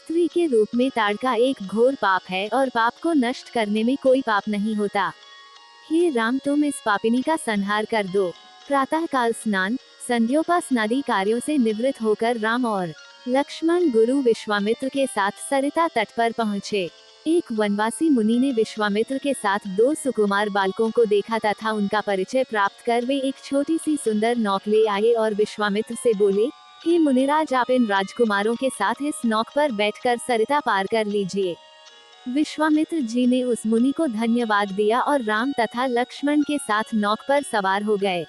स्त्री के रूप में ताड़का एक घोर पाप है और पाप को नष्ट करने में कोई पाप नहीं होता। हे राम, तुम इस पापिनी का संहार कर दो। प्रातः काल स्नान, संध्योपासनादि कार्यों से निवृत्त होकर राम और लक्ष्मण गुरु विश्वामित्र के साथ सरिता तट पर पहुँचे। एक वनवासी मुनि ने विश्वामित्र के साथ दो सुकुमार बालकों को देखा तथा उनका परिचय प्राप्त कर वे एक छोटी सी सुंदर नौक ले आए और विश्वामित्र से बोले, हे मुनिराज, आप इन राजकुमारों के साथ इस नौक पर बैठकर सरिता पार कर लीजिए। विश्वामित्र जी ने उस मुनि को धन्यवाद दिया और राम तथा लक्ष्मण के साथ नौक पर सवार हो गए।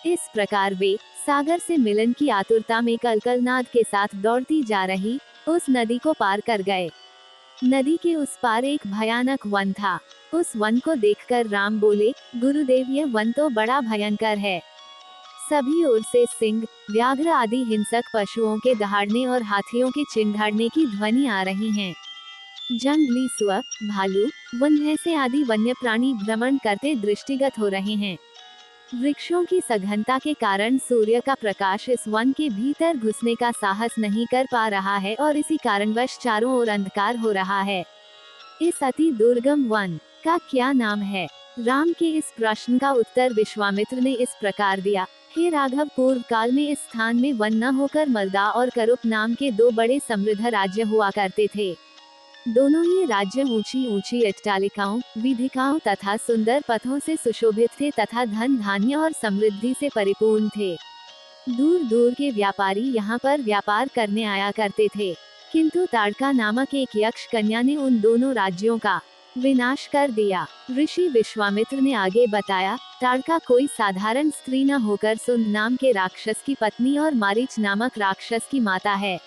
इस प्रकार वे सागर से मिलन की आतुरता में कलकलनाद के साथ दौड़ती जा रही उस नदी को पार कर गए। नदी के उस पार एक भयानक वन था। उस वन को देखकर राम बोले, गुरुदेव, यह वन तो बड़ा भयंकर है। सभी ओर से सिंह, व्याघ्र आदि हिंसक पशुओं के दहाड़ने और हाथियों के चिंघाड़ने की ध्वनि आ रही हैं। जंगली सुअर, भालू, वन भैंसे आदि वन्य प्राणी भ्रमण करते दृष्टिगत हो रहे हैं। वृक्षों की सघनता के कारण सूर्य का प्रकाश इस वन के भीतर घुसने का साहस नहीं कर पा रहा है और इसी कारणवश चारों ओर अंधकार हो रहा है। इस अति दुर्गम वन का क्या नाम है? राम के इस प्रश्न का उत्तर विश्वामित्र ने इस प्रकार दिया, हे राघव, पूर्व काल में इस स्थान में वन न होकर मलदा और करुप नाम के दो बड़े समृद्ध राज्य हुआ करते थे। दोनों ही राज्य ऊंची ऊंची अट्टालिकाओं, विधिकाओं तथा सुंदर पथों से सुशोभित थे तथा धन धान्य और समृद्धि से परिपूर्ण थे। दूर दूर के व्यापारी यहाँ पर व्यापार करने आया करते थे, किंतु ताड़का नामक एक यक्ष कन्या ने उन दोनों राज्यों का विनाश कर दिया। ऋषि विश्वामित्र ने आगे बताया, ताड़का कोई साधारण स्त्री न होकर सुंद नाम के राक्षस की पत्नी और मारीच नामक राक्षस की माता है।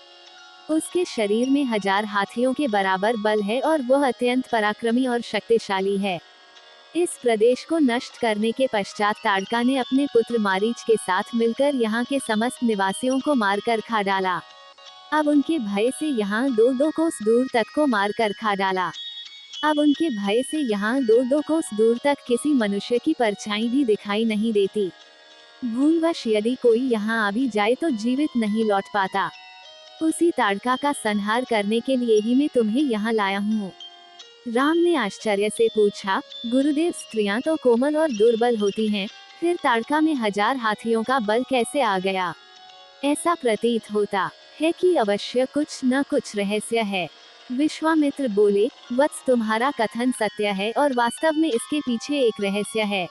उसके शरीर में 1000 हाथियों के बराबर बल है और वह अत्यंत पराक्रमी और शक्तिशाली है। इस प्रदेश को नष्ट करने के पश्चात ताड़का ने अपने पुत्र मारीच के साथ मिलकर यहाँ के समस्त निवासियों को मारकर खा डाला। अब उनके भय से यहाँ दो कोस दूर तक को मारकर खा डाला। अब उनके भय से यहाँ दो कोस दूर तक किसी मनुष्य की परछाई भी दिखाई नहीं देती। भूलवश यदि कोई यहाँ आ भी जाए तो जीवित नहीं लौट पाता। उसी ताड़का का संहार करने के लिए ही मैं तुम्हें यहाँ लाया हूँ। राम ने आश्चर्य से पूछा, गुरुदेव, स्त्रियां तो कोमल और दुर्बल होती हैं, फिर ताड़का में 1000 हाथियों का बल कैसे आ गया? ऐसा प्रतीत होता है कि अवश्य कुछ न कुछ रहस्य है। विश्वामित्र बोले, वत्स, तुम्हारा कथन सत्य है और वास्तव में इसके पीछे एक रहस्य है।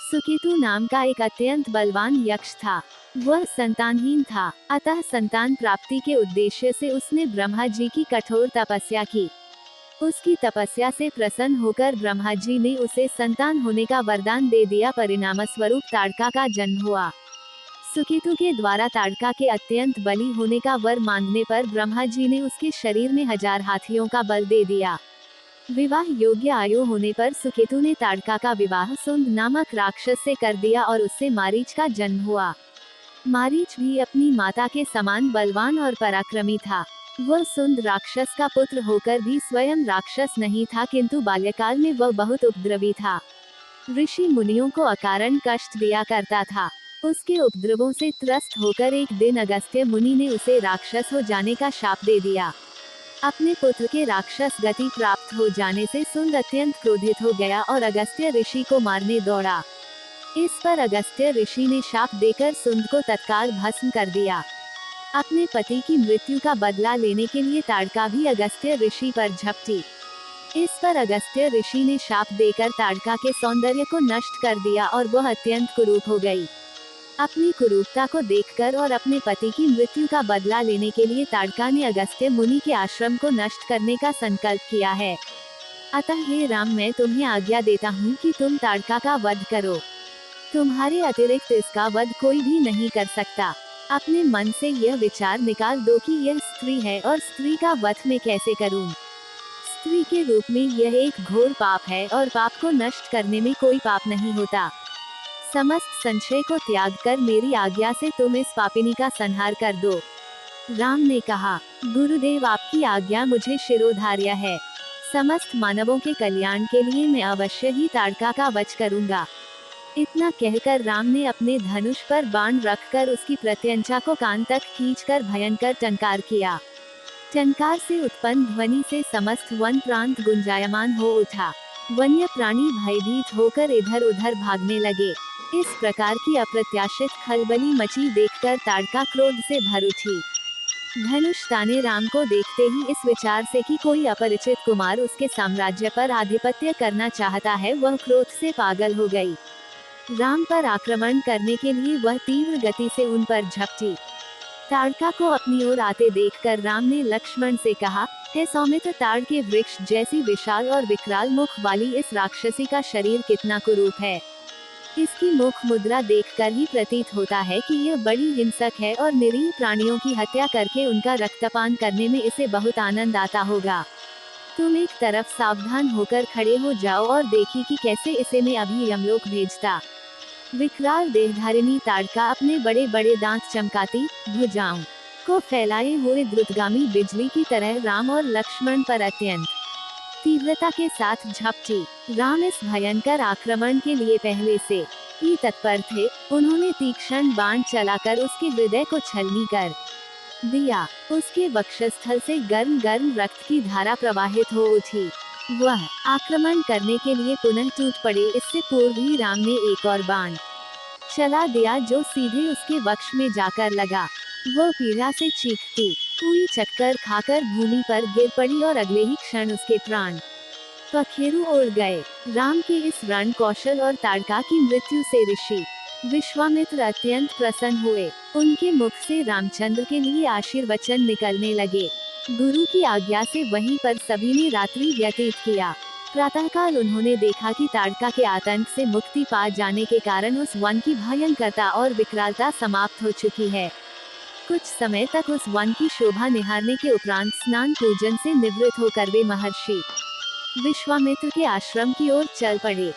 सुकेतु नाम का एक अत्यंत बलवान यक्ष था। वह संतानहीन था, अतः संतान प्राप्ति के उद्देश्य से उसने ब्रह्मा जी की कठोर तपस्या की। उसकी तपस्या से प्रसन्न होकर ब्रह्मा जी ने उसे संतान होने का वरदान दे दिया। परिणाम स्वरूप ताड़का का जन्म हुआ। सुकेतु के द्वारा ताड़का के अत्यंत बली होने का वर मांगने पर ब्रह्मा जी ने उसके शरीर में 1000 हाथियों का बल दे दिया। विवाह योग्य आयु होने पर सुकेतु ने ताड़का का विवाह सुंद नामक राक्षस से कर दिया और उससे मारीच का जन्म हुआ। मारीच भी अपनी माता के समान बलवान और पराक्रमी था। वह सुंद राक्षस का पुत्र होकर भी स्वयं राक्षस नहीं था, किंतु बाल्यकाल में वह बहुत उपद्रवी था। ऋषि मुनियों को अकारण कष्ट दिया करता था। उसके उपद्रवों से त्रस्त होकर एक दिन अगस्त्य मुनि ने उसे राक्षस हो जाने का शाप दे दिया। अपने पुत्र के राक्षस गति प्राप्त हो जाने से सुंद अत्यंत क्रोधित हो गया और अगस्त्य ऋषि को मारने दौड़ा। इस पर अगस्त्य ऋषि ने शाप देकर सुंद को तत्काल भस्म कर दिया। अपने पति की मृत्यु का बदला लेने के लिए ताड़का भी अगस्त्य ऋषि पर झपटी। इस पर अगस्त्य ऋषि ने शाप देकर ताड़का के सौंदर्य को नष्ट कर दिया और वह अत्यंत कुरूप हो गई। अपनी कुरूपता को देखकर और अपने पति की मृत्यु का बदला लेने के लिए ताड़का ने अगस्त्य मुनि के आश्रम को नष्ट करने का संकल्प किया है। अतः हे राम, मैं तुम्हें आज्ञा देता हूँ कि तुम ताड़का का वध करो। तुम्हारे अतिरिक्त इसका वध कोई भी नहीं कर सकता। अपने मन से यह विचार निकाल दो कि यह स्त्री है और स्त्री का वध मैं कैसे करूं। स्त्री के रूप में यह एक घोर पाप है और पाप को नष्ट करने में कोई पाप नहीं होता। समस्त संशय को त्याग कर मेरी आज्ञा से तुम इस पापिनी का संहार कर दो। राम ने कहा, गुरुदेव, आपकी आज्ञा मुझे शिरोधार्य है। समस्त मानवों के कल्याण के लिए मैं अवश्य ही ताड़का का वध करूंगा। इतना कहकर राम ने अपने धनुष पर बाण रखकर उसकी प्रत्यंचा को कान तक खींचकर भयंकर टंकार किया। टंकार से उत्पन्न ध्वनि से समस्त वन प्रांत गुंजायमान हो उठा। वन्य प्राणी भयभीत होकर इधर उधर भागने लगे। इस प्रकार की अप्रत्याशित खलबली मची देखकर ताड़का क्रोध से भर उठी। धनुष ताने राम को देखते ही इस विचार से कि कोई अपरिचित कुमार उसके साम्राज्य पर आधिपत्य करना चाहता है, वह क्रोध से पागल हो गई। राम पर आक्रमण करने के लिए वह तीव्र गति से उन पर झपटी। ताड़का को अपनी ओर आते देखकर राम ने लक्ष्मण से कहा, हे सौमित्र, ताड़ के वृक्ष जैसी विशाल और विकराल मुख वाली इस राक्षसी का शरीर कितना कुरूप है। इसकी मुख मुद्रा देखकर ही प्रतीत होता है कि यह बड़ी हिंसक है और निरीह प्राणियों की हत्या करके उनका रक्तपान करने में इसे बहुत आनंद आता होगा। तुम एक तरफ सावधान होकर खड़े हो जाओ और देखी कि कैसे इसे मैं अभी यमलोक भेजता। विकराल देहधारिणी ताड़का अपने बड़े बड़े दांत चमकाती, भुजाओं को फैलाए हुए द्रुतगामी बिजली की तरह राम और लक्ष्मण पर अत्यंत तीव्रता के साथ झपटी। राम इस भयंकर आक्रमण के लिए पहले से ही तत्पर थे। उन्होंने तीक्ष्ण बाण चलाकर उसके हृदय को छलनी कर दिया। उसके वक्षस्थल से गर्म गर्म रक्त की धारा प्रवाहित हो उठी। वह आक्रमण करने के लिए पुनः टूट पड़े। इससे पूर्व ही राम ने एक और बाण चला दिया जो सीधे उसके वक्ष में जाकर लगा। वह पीड़ा से चीखती हुई चक्कर खाकर भूमि पर गिर पड़ी और अगले ही क्षण उसके प्राण पखेरु उड़ गए। राम के इस रण कौशल और ताड़का की मृत्यु से ऋषि विश्वामित्र अत्यंत प्रसन्न हुए। उनके मुख से रामचंद्र के लिए आशीर्वचन निकलने लगे। गुरु की आज्ञा से वहीं पर सभी ने रात्रि व्यतीत किया। प्रातःकाल उन्होंने देखा कि ताड़का के आतंक से मुक्ति पा जाने के कारण उस वन की भयंकरता और विकरालता समाप्त हो चुकी है। कुछ समय तक उस वन की शोभा निहारने के उपरांत स्नान पूजन से निवृत्त होकर वे महर्षि विश्वामित्र के आश्रम की ओर चल पड़े।